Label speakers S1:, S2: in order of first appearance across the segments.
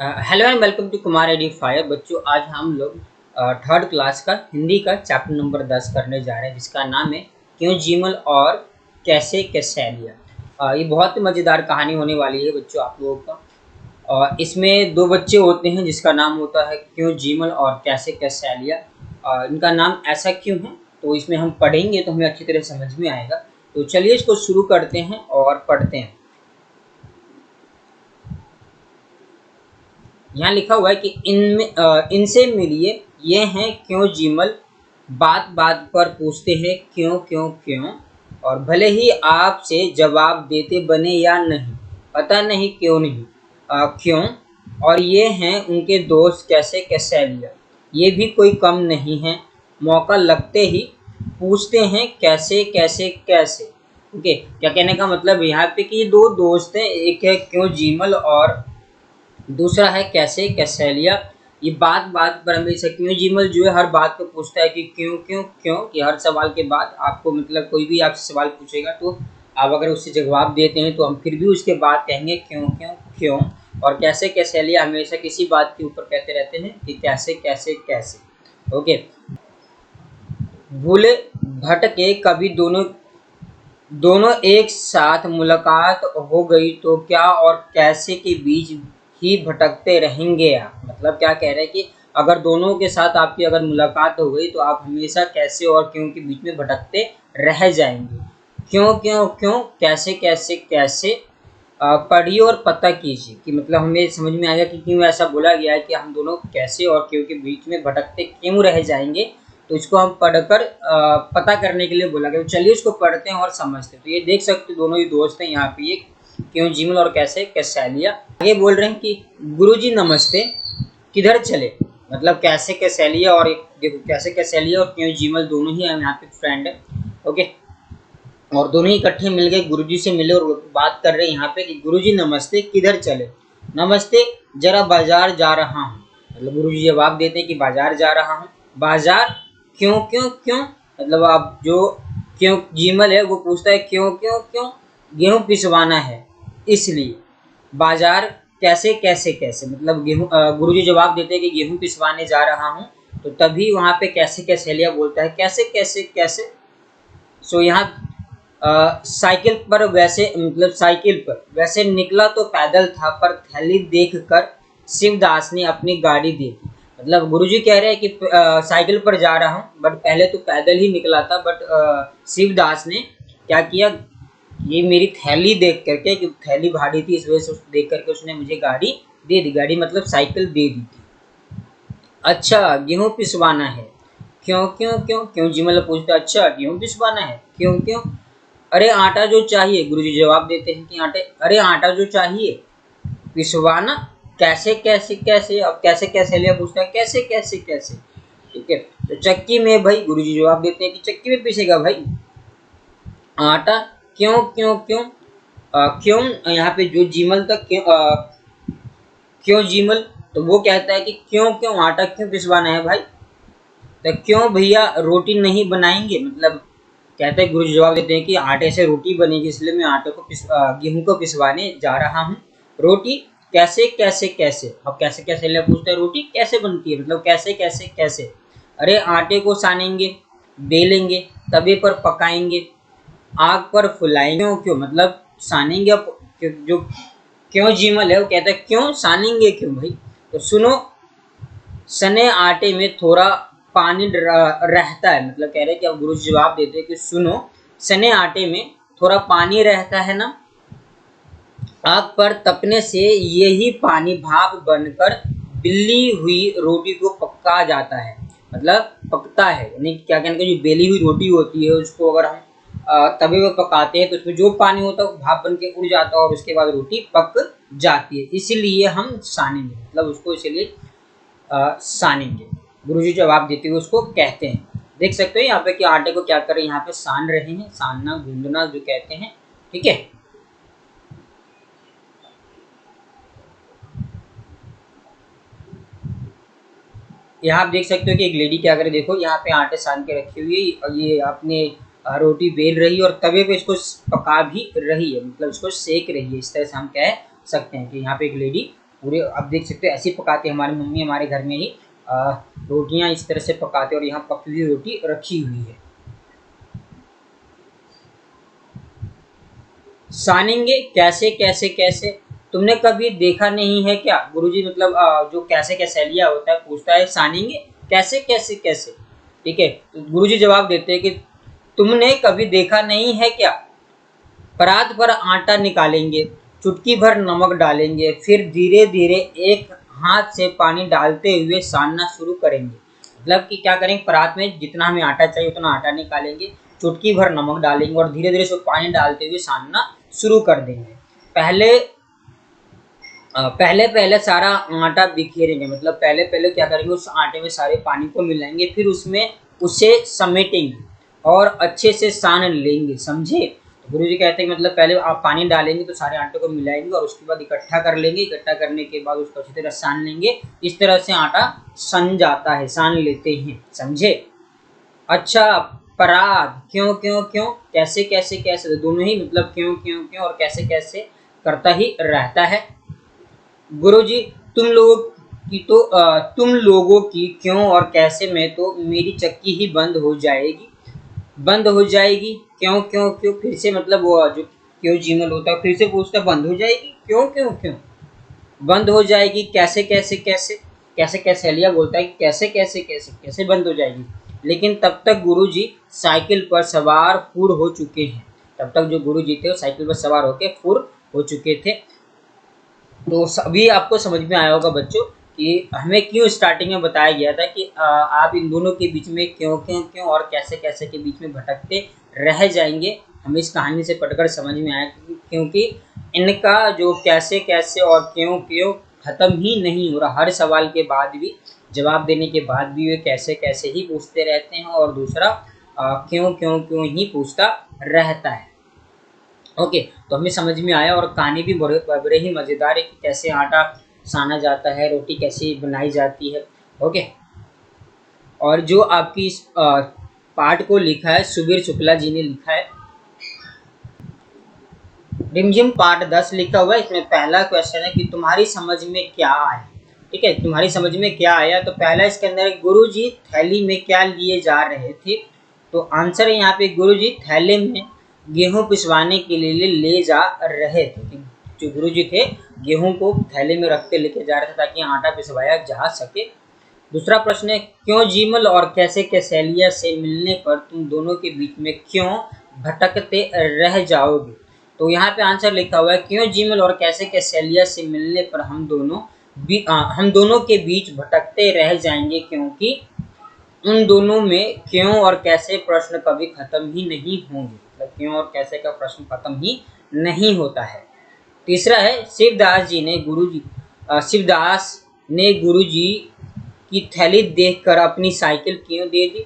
S1: Hello and welcome to Kumar edifier. बच्चों, आज हम लोग थर्ड क्लास का हिंदी का चैप्टर नंबर 10 करने जा रहे हैं, जिसका नाम है क्यों जीमल और कैसे कैसेलिया। ये बहुत ही मज़ेदार कहानी होने वाली है बच्चों आप लोगों का। इसमें दो बच्चे होते हैं जिसका नाम होता है क्यों जीमल और कैसे कैसेलिया। इनका नाम ऐसा क्यों है, तो इसमें हम पढ़ेंगे तो हमें अच्छी तरह समझ में आएगा। तो चलिए इसको शुरू करते हैं और पढ़ते हैं। यहाँ लिखा हुआ है कि इनसे मिलिए, ये हैं क्यों जीमल, बात बात पर पूछते हैं क्यों क्यों क्यों, और भले ही आपसे जवाब देते बने या नहीं, पता नहीं क्यों नहीं, क्यों। और ये हैं उनके दोस्त कैसे कैसेलिया, ये भी कोई कम नहीं है, मौका लगते ही पूछते हैं कैसे कैसे कैसे। ओके, क्या कहने का मतलब यहाँ पे कि ये दो दोस्त हैं, एक है क्यों जीमल और दूसरा है कैसे कैसेलिया। ये बात बात पर हमेशा क्यों जीमल जो है हर बात को पूछता है कि क्यों क्यों क्यों, कि हर सवाल के बाद आपको मतलब कोई भी आपसे सवाल पूछेगा तो आप अगर उससे जवाब देते हैं तो हम फिर भी उसके बाद कहेंगे क्यों क्यों क्यों। और कैसे कैसेलिया हमेशा किसी बात के ऊपर कहते रहते हैं कि कैसे कैसे कैसे। ओके, भूले भटके कभी दोनों दोनों एक साथ मुलाकात हो गई तो क्या और कैसे के बीच ही भटकते रहेंगे आप। मतलब क्या कह रहे हैं कि अगर दोनों के साथ आपकी अगर मुलाकात हो गई तो आप हमेशा कैसे और क्यों के बीच में भटकते रह जाएंगे। क्यों क्यों क्यों, कैसे कैसे कैसे। पढ़िए और पता कीजिए कि मतलब हमें समझ में आएगा कि क्यों ऐसा बोला गया है कि हम दोनों कैसे और क्यों के बीच में भटकते क्यों रह जाएंगे। तो इसको हम पढ़कर पता करने के लिए बोला गया। तो चलिए इसको पढ़ते हैं और समझते हैं। तो ये देख सकते दोनों ही दोस्त हैं यहाँ पे, ये क्यों जीमल और कैसे कैसेलिया। आगे बोल रहे हैं कि गुरुजी नमस्ते, किधर चले। मतलब कैसे कैसेलिया और देखो कैसे कैसेलिया और क्यों जीमल दोनों ही यहाँ पे फ्रेंड है। ओके, और दोनों ही इकट्ठे मिल गए, गुरुजी से मिले और बात कर रहे हैं यहाँ पे कि गुरुजी नमस्ते, किधर चले। नमस्ते, जरा बाजार जा रहा हूँ। मतलब गुरुजी जवाब देते हैं कि बाजार जा रहा हूँ। बाजार क्यों क्यों क्यों, मतलब आप जो क्यों जीमल है वो पूछता है क्यों क्यों क्यों, गेहूँ पिसवाना है इसलिए। बाजार कैसे कैसे कैसे, मतलब गेहूँ, गुरुजी जवाब देते हैं कि गेहूँ पिसवाने जा रहा हूँ। तो तभी वहाँ पे कैसे कैसेलिया बोलता है कैसे कैसे कैसे। सो यहाँ साइकिल पर वैसे, मतलब साइकिल पर वैसे निकला तो पैदल था, पर थैली देखकर शिवदास ने अपनी गाड़ी दे दी। मतलब गुरुजी कह रहे हैं कि साइकिल पर जा रहा हूँ, बट पहले तो पैदल ही निकला था, बट शिवदास ने क्या किया, ये मेरी थैली देख करके, कि थैली भारी थी इस वजह से देख करके उसने मुझे गाड़ी दे दी। गाड़ी मतलब साइकिल दे दी थी। अच्छा, गेहूँ पिसवाना है, क्यों क्यों क्यों क्यों जीमल पूछता है अच्छा गेहूँ पिसवाना है क्यों क्यों। अरे आटा जो चाहिए, गुरुजी जवाब देते हैं कि अरे आटा जो चाहिए पिसवाना, कैसे कैसे कैसे। अब कैसे कैसे लिया पूछता है कैसे कैसे कैसे। ठीक है, तो चक्की में भाई, गुरुजी जवाब देते हैं कि चक्की में पिसेगा भाई आटा। क्यों क्यों क्यों, क्यों यहाँ पे जो जीमल तक क्यों जीमल, तो वो कहता है कि क्यों क्यों आटा क्यों पिसवाना है भाई। तो क्यों भैया रोटी नहीं बनाएंगे, मतलब कहते हैं, गुरुजी जवाब देते हैं कि आटे से रोटी बनेगी इसलिए मैं आटे को गेहूं को पिसवाने जा रहा हूँ। रोटी कैसे कैसे कैसे। अब कैसे कैसे ले पूछते हैं रोटी कैसे बनती है, मतलब कैसे कैसे कैसे। अरे आटे को सानेंगे, बेलेंगे, तवे पर पकाएंगे, आग पर फुलाएंगे। क्यों क्यों, मतलब सानेंगे। जो क्यों जीमल है वो कहता है क्यों सानेंगे क्यों भाई। तो सुनो, सने आटे में थोड़ा पानी रहता है। मतलब कह रहे हैं कि अब गुरु जवाब देते हैं कि सुनो, सने आटे में थोड़ा पानी रहता है ना, आग पर तपने से यही पानी भाप बनकर बिल्ली हुई रोटी को पका जाता है। मतलब पकता है, यानी क्या कहने का, जो बेली हुई रोटी होती है उसको अगर हम तवे पर पकाते हैं तो उसमें जो पानी होता है वो भाप बन के उड़ जाता है और उसके बाद रोटी पक जाती है। इसीलिए हम सानेंगे, मतलब उसको इसीलिए सानेंगे। गुरुजी जवाब देते हुए उसको कहते हैं। देख सकते हो यहाँ पे कि आटे को क्या कर रहे हैं, यहाँ पे सान रहे हैं, सानना गूंदना जो कहते हैं। ठीक है, यहाँ आप देख सकते हो कि एक लेडी क्या करे, देखो यहाँ पे आटे सान के रखी हुई है और ये अपने रोटी बेल रही है और तवे पे इसको पका भी रही है, मतलब इसको सेक रही है। इस तरह से हम कह सकते हैं कि यहाँ पे एक लेडी पूरे आप देख सकते हो ऐसे पकाते हैं हमारी मम्मी हमारे घर में ही रोटियां इस तरह से पकाते हैं और यहाँ पकी हुई रोटी रखी हुई है। सानेंगे कैसे कैसे कैसे, तुमने कभी देखा नहीं है क्या? गुरुजी मतलब जो कैसे कैसेलिया होता है पूछता है सानेंगे कैसे कैसे कैसे। ठीक है, तो गुरुजी जवाब देते हैं कि तुमने कभी देखा नहीं है क्या? परात पर आटा निकालेंगे, चुटकी भर नमक डालेंगे, फिर धीरे धीरे एक हाथ से पानी डालते हुए सानना शुरू करेंगे। मतलब कि क्या करेंगे, परात में जितना हमें आटा चाहिए उतना आटा निकालेंगे, चुटकी भर नमक डालेंगे और धीरे धीरे उसमें पानी डालते हुए सानना शुरू कर देंगे। पहले पहले पहले सारा आटा बिखेरेंगे, मतलब पहले पहले क्या करेंगे, उस आटे में सारे पानी को मिलाएंगे, फिर उसमें उसे समेटेंगे और अच्छे से सान लेंगे। समझे? तो गुरु जी कहते हैं कि मतलब पहले आप पानी डालेंगे तो सारे आटे को मिलाएंगे और उसके बाद इकट्ठा कर लेंगे, इकट्ठा करने के बाद उसको अच्छी तरह सान लेंगे। इस तरह से आटा सन जाता है, सान लेते हैं। समझे? अच्छा, पराग क्यों क्यों क्यों, कैसे कैसे कैसे, तो दोनों ही मतलब क्यों क्यों क्यों और कैसे कैसे करता ही रहता है। गुरुजी तुम लोगों की क्यों और कैसे में तो मेरी चक्की ही बंद हो जाएगी, बंद हो जाएगी। क्यों क्यों क्यों, फिर से मतलब वो जो क्यों जीमल होता है फिर से पूछता बंद हो जाएगी, क्यों क्यों क्यों बंद हो जाएगी, कैसे कैसे कैसे, कैसे कैसे लिया बोलता है कैसे कैसे कैसे कैसे बंद हो जाएगी। लेकिन तब तक गुरुजी साइकिल पर सवार फुर हो चुके हैं, तब तक जो गुरुजी थे वो साइकिल पर सवार होकर फुर हो चुके थे। तो अभी आपको समझ में आया होगा बच्चों कि हमें क्यों स्टार्टिंग में बताया गया था कि आप इन दोनों के बीच में क्यों क्यों क्यों और कैसे कैसे के बीच में भटकते रह जाएंगे। हमें इस कहानी से पढ़कर समझ में आया क्योंकि इनका जो कैसे कैसे और क्यों क्यों खत्म ही नहीं हो रहा। हर सवाल के बाद भी, जवाब देने के बाद भी वे कैसे कैसे ही पूछते रहते हैं और दूसरा क्यों क्यों क्यों ही पूछता रहता है। ओके, तो हमें समझ में आया और कहानी भी बड़े ही मज़ेदार है कि कैसे आटा साना जाता है, रोटी कैसे बनाई जाती है। ओके, और जो आपकी इस पाठ को लिखा है सुबीर शुक्ला जी ने लिखा है। रिमझिम पार्ट 10 लिखा हुआ है। इसमें पहला क्वेश्चन है कि तुम्हारी समझ में क्या आया। ठीक है, तुम्हारी समझ में क्या आया। तो पहला इसके अंदर गुरुजी थैली में क्या लिए जा रहे थे। तो आंसर है यहाँ पे गुरुजी थैले में गेहूं पिसवाने के लिए ले जा रहे थे। जो गुरुजी थे गेहूं को थैले में रख के लेके जा रहे थे ताकि आटा पिसवाया जा सके। दूसरा प्रश्न है क्यों जीमल और कैसे कैसेलिया से मिलने पर तुम दोनों के बीच में क्यों भटकते रह जाओगे। तो यहाँ पे आंसर लिखा हुआ है क्यों जीमल और कैसे कैसेलिया से मिलने पर हम दोनों के बीच भटकते रह जाएंगे क्योंकि उन दोनों में क्यों और कैसे प्रश्न कभी खत्म ही नहीं होंगे। मतलब क्यों और कैसे का प्रश्न खत्म ही नहीं होता है। तीसरा है शिवदास ने गुरुजी की थैली देखकर अपनी साइकिल क्यों दे दी।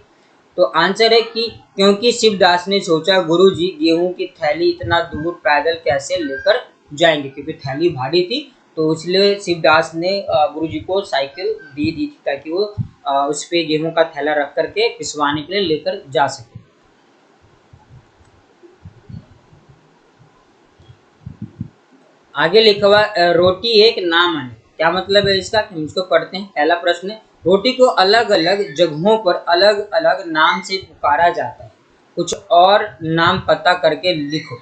S1: तो आंसर है कि क्योंकि शिवदास ने सोचा गुरुजी गेहूं की थैली इतना दूर पैदल कैसे लेकर जाएंगे, क्योंकि थैली भारी थी तो इसलिए शिवदास ने गुरुजी को साइकिल दे दी थी ताकि वो उस पे गेहूं का थैला रख करके पिसवाने के लिए लेकर जा सके। आगे लिखा हुआ रोटी एक नाम है। क्या मतलब है इसका, हम इसको पढ़ते हैं। पहला प्रश्न है रोटी को अलग अलग जगहों पर अलग अलग नाम से पुकारा जाता है, कुछ और नाम पता करके लिखो।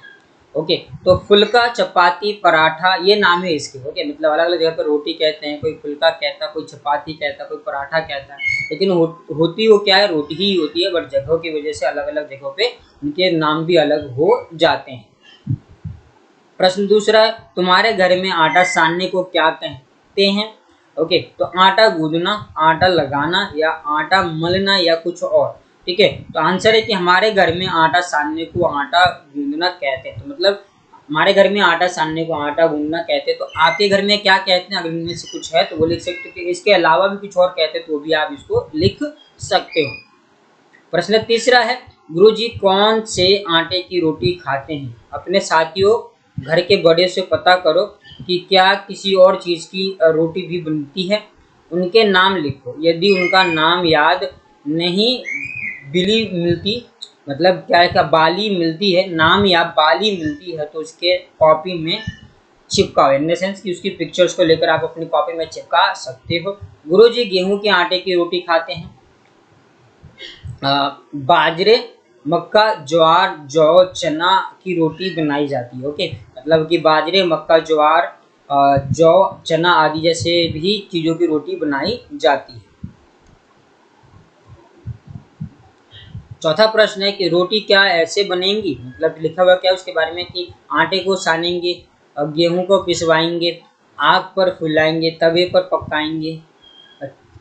S1: ओके, तो फुल्का, चपाती, पराठा ये नाम है इसके। ओके, मतलब अलग अलग जगह पर रोटी कहते हैं, कोई फुल्का कहता है, कोई चपाती कहता है, कोई पराठा कहता है, लेकिन होती वो क्या है, रोटी ही होती है, बट जगहों की वजह से अलग अलग जगहों पे उनके नाम भी अलग हो जाते हैं। प्रश्न दूसरा है तुम्हारे घर में आटा सानने को क्या कहते हैं। ओके, तो आटा गूंदना, आटा लगाना या आटा मलना या कुछ और। ठीक है, तो आंसर है कि हमारे घर में आटा सानने को आटा गूंदना कहते हैं। तो मतलब हमारे घर में आटा सानने को आटा गूंदना कहते हैं। तो आपके घर में क्या कहते हैं, अगर इनमें से कुछ है तो वो लिख सकते हो कि इसके अलावा भी कुछ और कहते हैं तो भी आप इसको लिख सकते हो। प्रश्न तीसरा है गुरुजी कौन से आटे की रोटी खाते हैं। अपने साथियों घर के बड़े से पता करो कि क्या किसी और चीज़ की रोटी भी बनती है, उनके नाम लिखो। यदि उनका नाम याद नहीं बिली मिलती, मतलब क्या है, बाली मिलती है, नाम या बाली मिलती है तो उसके कॉपी में चिपकाओ, इन द सेंस कि उसकी पिक्चर्स को लेकर आप अपनी कॉपी में चिपका सकते हो। गुरुजी गेहूं के आटे की रोटी खाते हैं। बाजरे, मक्का, ज्वार, जौ, चना की रोटी बनाई जाती है। ओके, मतलब कि बाजरे, मक्का, ज्वार, जौ, चना आदि जैसे भी चीज़ों की रोटी बनाई जाती है। चौथा प्रश्न है कि रोटी क्या ऐसे बनेंगी, मतलब लिखा हुआ क्या उसके बारे में कि आटे को सानेंगे, गेहूं को पिसवाएंगे, आग पर फुलाएंगे, तवे पर पकाएंगे,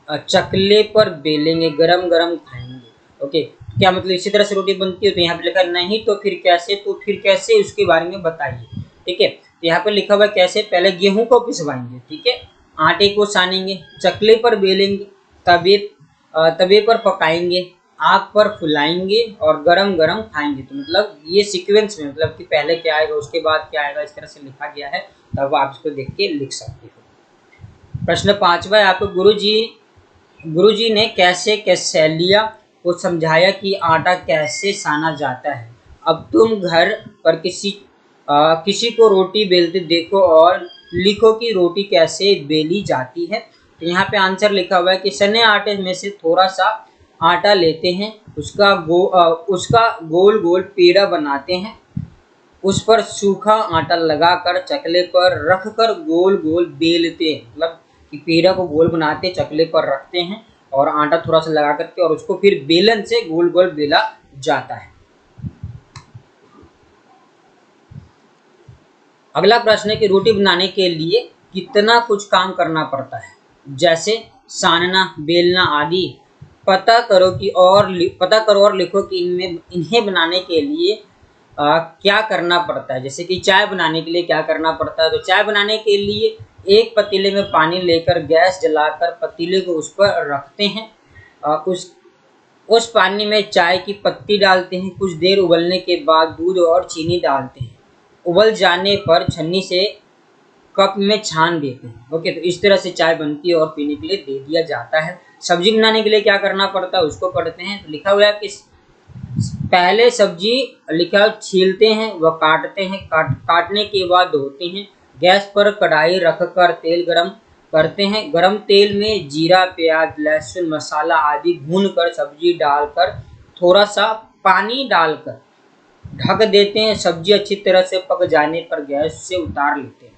S1: चकले पर बेलेंगे, गरम गरम खाएंगे। ओके, क्या मतलब इसी तरह से रोटी बनती है? तो यहाँ पे लिखा नहीं तो फिर कैसे, तो फिर कैसे उसके बारे में बताइए। ठीक है, तो यहाँ पे लिखा हुआ कैसे, पहले गेहूं को पिसवाएंगे, ठीक है, आटे को सानेंगे, चकले पर बेलेंगे, तवे पर पकाएंगे, आग पर फुलाएंगे और गरम गरम खाएंगे। तो मतलब ये सीक्वेंस में, मतलब कि पहले क्या आएगा उसके बाद क्या आएगा, इस तरह से लिखा गया है, तब आप इसको देख के लिख सकते हो। प्रश्न 5वां है आपको, गुरुजी ने कैसे कैसेलिया को समझाया कि आटा कैसे साना जाता है। अब तुम घर पर किसी को रोटी बेलते देखो और लिखो कि रोटी कैसे बेली जाती है। तो यहाँ पे आंसर लिखा हुआ है कि सने आटे में से थोड़ा सा आटा लेते हैं, उसका गोल गोल पेड़ा बनाते हैं, उस पर सूखा आटा लगाकर चकले पर रखकर गोल गोल बेलते हैं। मतलब कि पेड़ा को गोल बनाते, चकले पर रखते हैं और आटा थोड़ा सा लगा करके, और उसको फिर बेलन से गोल गोल बेला जाता है। अगला प्रश्न है कि रोटी बनाने के लिए कितना कुछ काम करना पड़ता है, जैसे सानना, बेलना आदि। पता करो और लिखो कि इन्हें बनाने के लिए क्या करना पड़ता है। जैसे कि चाय बनाने के लिए क्या करना पड़ता है, तो चाय बनाने के लिए एक पतीले में पानी लेकर गैस जलाकर पतीले को उस पर रखते हैं, उस पानी में चाय की पत्ती डालते हैं, कुछ देर उबलने के बाद दूध और चीनी डालते हैं, उबल जाने पर छन्नी से कप में छान देते हैं। ओके, तो इस तरह से चाय बनती है और पीने के लिए दे दिया जाता है। सब्जी बनाने के लिए क्या करना पड़ता है उसको पढ़ते हैं। तो लिखा हुआ है कि पहले सब्जी लिखा छीलते हैं व काटते हैं, काटने के बाद धोते हैं, गैस पर कढ़ाई रखकर तेल गरम करते हैं, गरम तेल में जीरा, प्याज, लहसुन, मसाला आदि भूनकर सब्जी डालकर थोड़ा सा पानी डालकर ढक देते हैं, सब्जी अच्छी तरह से पक जाने पर गैस से उतार लेते हैं।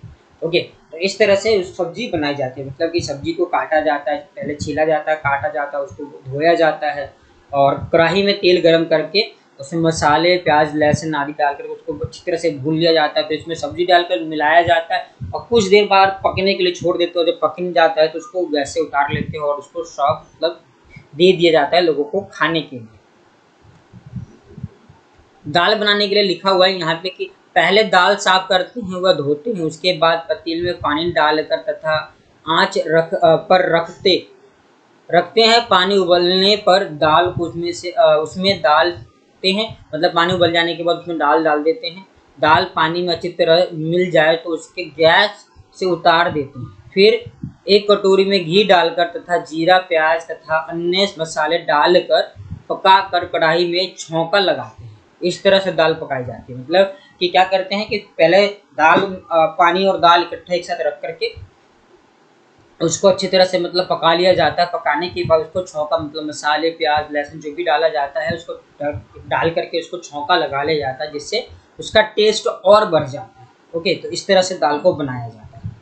S1: ओके, तो इस तरह से उस सब्जी बनाई जाती है। मतलब कि सब्जी को काटा जाता है, पहले छीला जाता है, काटा जाता है, उसको धोया जाता है और कढ़ाई में तेल गरम करके उसमें मसाले, प्याज, लहसुन आदि डालकर उसको अच्छी तरह से भून लिया जाता है। फिर इसमें सब्जी डालकर मिलाया जाता है और कुछ देर बाद पकने के लिए छोड़ देते हो। जब पकने जाता है तो उसको गैस से उतार लेते हैं और उसको सर्व मतलब दे दिया जाता है लोगों को खाने के लिए। दाल बनाने के लिए लिखा हुआ है यहाँ पे कि पहले दाल साफ करते हैं व धोते हैं, उसके बाद पतीले में पानी डालकर तथा आंच पर रखते हैं, पानी उबलने पर दाल को उसमें डालते हैं, मतलब पानी उबल जाने के बाद उसमें दाल डाल देते हैं। दाल पानी में अच्छी तरह मिल जाए तो उसके गैस से उतार देते हैं, फिर एक कटोरी में घी डालकर तथा जीरा, प्याज तथा अन्य मसाले डालकर पकाकर कढ़ाई में छौंका लगाते हैं। इस तरह से दाल पकाई जाती है। मतलब कि क्या करते हैं कि पहले पानी और दाल इकट्ठा एक साथ रख करके उसको अच्छी तरह से मतलब पका लिया जाता है। पकाने के बाद उसको छौंका, मतलब मसाले, प्याज, लहसुन जो भी डाला जाता है उसको डाल करके उसको छौंका लगा लिया जाता है, जिससे उसका टेस्ट और बढ़ जाता है। ओके, तो इस तरह से दाल को बनाया जाता है।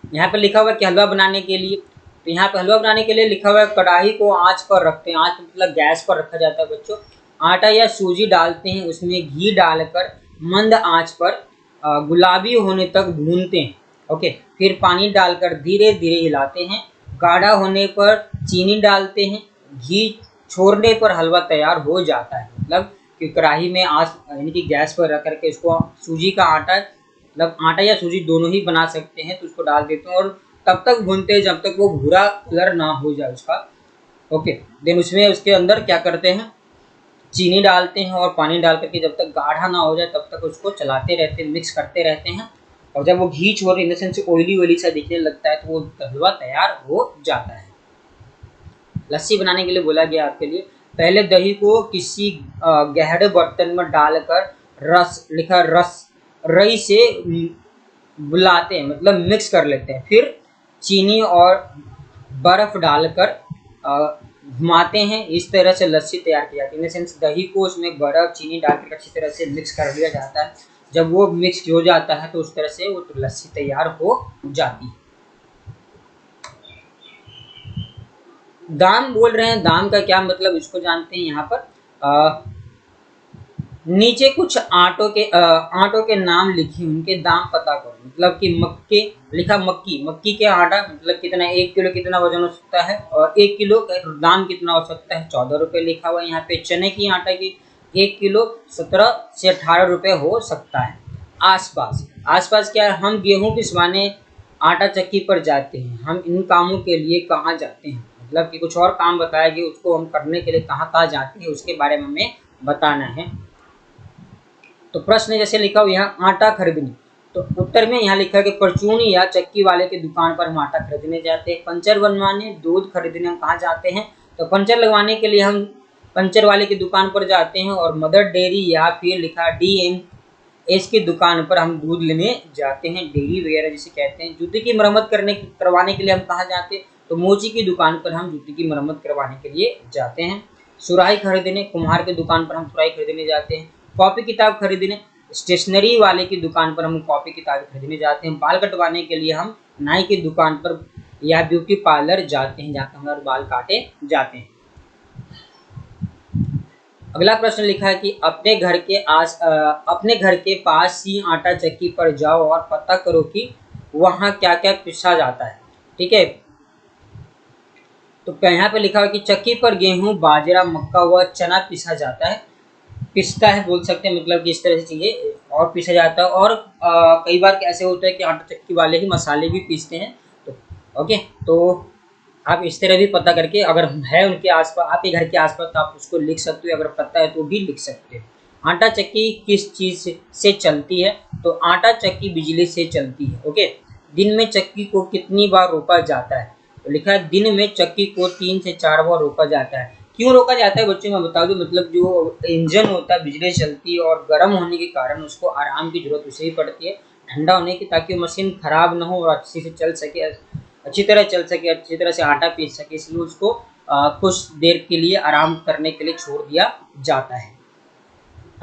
S1: यहाँ पे लिखा हुआ है कि हलवा बनाने के लिए, तो यहाँ पे हलवा बनाने के लिए लिखा हुआ है कढ़ाई को आंच पर रखते हैं, आंच मतलब गैस पर रखा जाता है बच्चों। आटा या सूजी डालते हैं, उसमें घी डालकर मंद आंच पर गुलाबी होने तक भूनते हैं। ओके, फिर पानी डालकर धीरे धीरे हिलाते हैं, गाढ़ा होने पर चीनी डालते हैं, घी छोड़ने पर हलवा तैयार हो जाता है। मतलब कि कढ़ाई में आंच यानी कि गैस पर रख करके इसको सूजी का आटा, मतलब आटा या सूजी दोनों ही बना सकते हैं, तो उसको डाल देते हैं और तब तक भूनते हैं जब तक वो भूरा कलर ना हो जाए उसका। ओके, देन उसमें उसके अंदर क्या करते हैं, चीनी डालते हैं और पानी डाल करके जब तक गाढ़ा ना हो जाए तब तक उसको चलाते रहते हैं, मिक्स करते रहते हैं। और जब वो घी छोड़ इन द सेंस ऑयली सा दिखने लगता है तो वो हलवा तैयार हो जाता है। लस्सी बनाने के लिए बोला गया आपके लिए, पहले दही को किसी गहरे बर्तन में डालकर रस रई से बुलाते हैं, मतलब मिक्स कर लेते हैं, फिर चीनी और बर्फ डालकर घुमाते हैं। इस तरह से लस्सी तैयार की जाती है। इन सेंस दही को उसमें बर्फ चीनी डालकर अच्छी तरह से मिक्स कर दिया जाता है। जब वो मिक्स हो जाता है तो उस तरह से वो लस्सी तैयार हो जाती है। दाम बोल रहे हैं, दाम का क्या मतलब इसको जानते हैं। यहाँ पर नीचे कुछ आटों के नाम लिखे, उनके दाम पता करो। मतलब कि मक्के लिखा, मक्की के आटा मतलब कितना, 1 किलो कितना वजन हो सकता है, और 1 किलो का दाम कितना हो सकता है, 14 रुपये लिखा हुआ है। यहाँ पे चने की आटा की 1 किलो 17 से 18 रुपये हो सकता है। आसपास क्या है, हम गेहूं पिसवाने आटा चक्की पर जाते हैं। हम इन कामों के लिए कहाँ जाते हैं, मतलब कि कुछ और काम बताया गया, उसको हम करने के लिए कहाँ जाते हैं उसके बारे में हमें बताना है। तो प्रश्न जैसे लिखा हुआ यहाँ आटा खरीदने, तो उत्तर में यहाँ लिखा है कि परचून या चक्की वाले की दुकान पर हम आटा खरीदने जाते हैं। पंचर बनवाने, दूध खरीदने हम कहाँ जाते हैं, तो पंचर लगवाने के लिए हम पंचर वाले की दुकान पर जाते हैं। और मदर डेयरी या फिर लिखा DMS की दुकान पर हम दूध लेने जाते हैं, डेयरी वगैरह जिसे कहते हैं। जूते की मरम्मत करवाने के लिए हम कहाँ जाते हैं, तो मोची की दुकान पर हम जूते की मरम्मत करवाने के लिए जाते हैं। सुराही खरीदने, कुम्हार की दुकान पर हम सुराही खरीदने जाते हैं। कॉपी किताब खरीदने, स्टेशनरी वाले की दुकान पर हम कॉपी किताब खरीदने जाते हैं। बाल कटवाने के लिए हम नाई की दुकान पर या ब्यूटी पार्लर जाते हैं, जहाँ हमारे बाल काटे जाते हैं। अगला प्रश्न लिखा है कि अपने घर के पास ही आटा चक्की पर जाओ और पता करो कि वहाँ क्या क्या पिसा जाता है। ठीक है, तो यहाँ पे लिखा है कि चक्की पर गेहूं, बाजरा, मक्का व चना पिसा जाता है, पिसता है बोल सकते हैं, मतलब कि इस तरह से चीज़ें और पीसा जाता है। और कई बार ऐसे होता है कि आटा चक्की वाले ही मसाले भी पीसते हैं। तो ओके, तो आप इस तरह भी पता करके, अगर है उनके आसपास, आपके घर के आसपास, तो आप उसको लिख सकते हो, अगर पता है तो भी लिख सकते हो। आटा चक्की किस चीज़ से चलती है, तो आटा चक्की बिजली से चलती है। ओके, दिन में चक्की को कितनी बार रोका जाता है, तो लिखा है दिन में चक्की को 3 से 4 बार रोका जाता है। क्यों रोका जाता है बच्चों, मैं बता दूं, मतलब जो इंजन होता है बिजली चलती है और गर्म होने के कारण उसको आराम की जरूरत उसे ही पड़ती है, ठंडा होने की, ताकि वो मशीन खराब ना हो और अच्छे से चल सके, अच्छी तरह चल सके, अच्छी तरह से आटा पीस सके। इसलिए उसको कुछ देर के लिए आराम करने के लिए छोड़ दिया जाता है।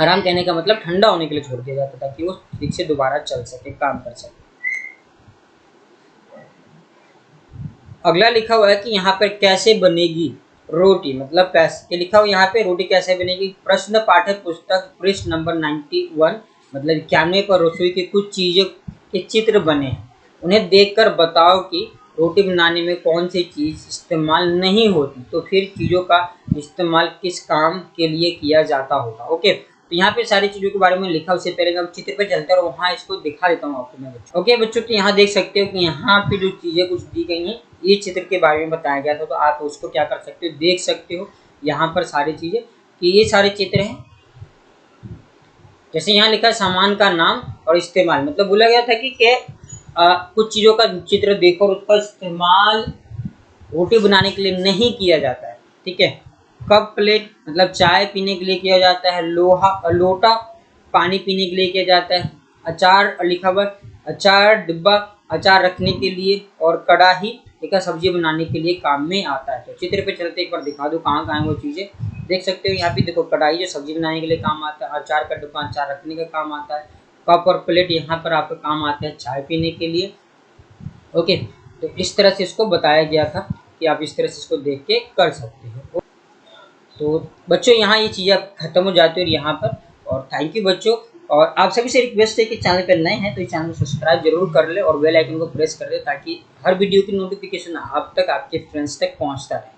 S1: आराम कहने का मतलब ठंडा होने के लिए छोड़ दिया जाता है, ताकि वो ठीक से दोबारा चल सके, काम कर सके। अगला लिखा हुआ है कि यहाँ पर कैसे बनेगी रोटी, मतलब कैसे लिखा हुआ यहाँ पे रोटी कैसे बनेगी। प्रश्न पाठ्य पुस्तक पृष्ठ नंबर 91 मतलब 91 पर रसोई की कुछ चीजों के चित्र बने हैं, उन्हें देखकर बताओ कि रोटी बनाने में कौन सी चीज इस्तेमाल नहीं होती, तो फिर चीजों का इस्तेमाल किस काम के लिए किया जाता होगा। ओके, तो यहाँ पे सारी चीजों के बारे में लिखा, उससे पहले हम चित्र पे चलते हैं और वहाँ इसको दिखा देता हूँ आपको मैं बच्चों। ओके बच्चों, तो यहाँ देख सकते हो कि यहाँ पे जो चीजें कुछ दी गई हैं, ये चित्र के बारे में बताया गया था, तो आप उसको क्या कर सकते हो, देख सकते हो यहाँ पर सारी चीजें कि ये सारे चित्र हैं। जैसे यहाँ लिखा है सामान का नाम और इस्तेमाल, मतलब बोला गया था कि कुछ चीजों का चित्र देखो और उसका इस्तेमाल रोटी बनाने के लिए नहीं किया जाता है। ठीक है, कप प्लेट मतलब चाय पीने के लिए किया जाता है, लोटा पानी पीने के लिए किया जाता है, अचार लिखा हुआ, अचार डिब्बा अचार रखने के लिए, और कढ़ाई ठीक है सब्जी बनाने के लिए काम में आता है। तो चित्र पे चलते एक बार दिखा दो कहाँ कहाँ वो चीज़ें देख सकते हो। यहाँ पे देखो कढ़ाई जो सब्जी बनाने के लिए काम आता है, अचार का डिब्बा अचार रखने का काम आता है, कप और प्लेट यहाँ पर आपका काम आता है चाय पीने के लिए। ओके, तो इस तरह से इसको बताया गया था कि आप इस तरह से इसको देख के कर सकते हो। तो बच्चों यहाँ ये चीज़ें खत्म हो जाती है और यहाँ पर, और थैंक यू बच्चों। और आप सभी से रिक्वेस्ट है कि चैनल पर नए हैं तो इस चैनल को सब्सक्राइब जरूर कर ले और बेल आइकन को प्रेस कर ले, ताकि हर वीडियो की नोटिफिकेशन अब तक आपके फ्रेंड्स तक पहुँचता रहे।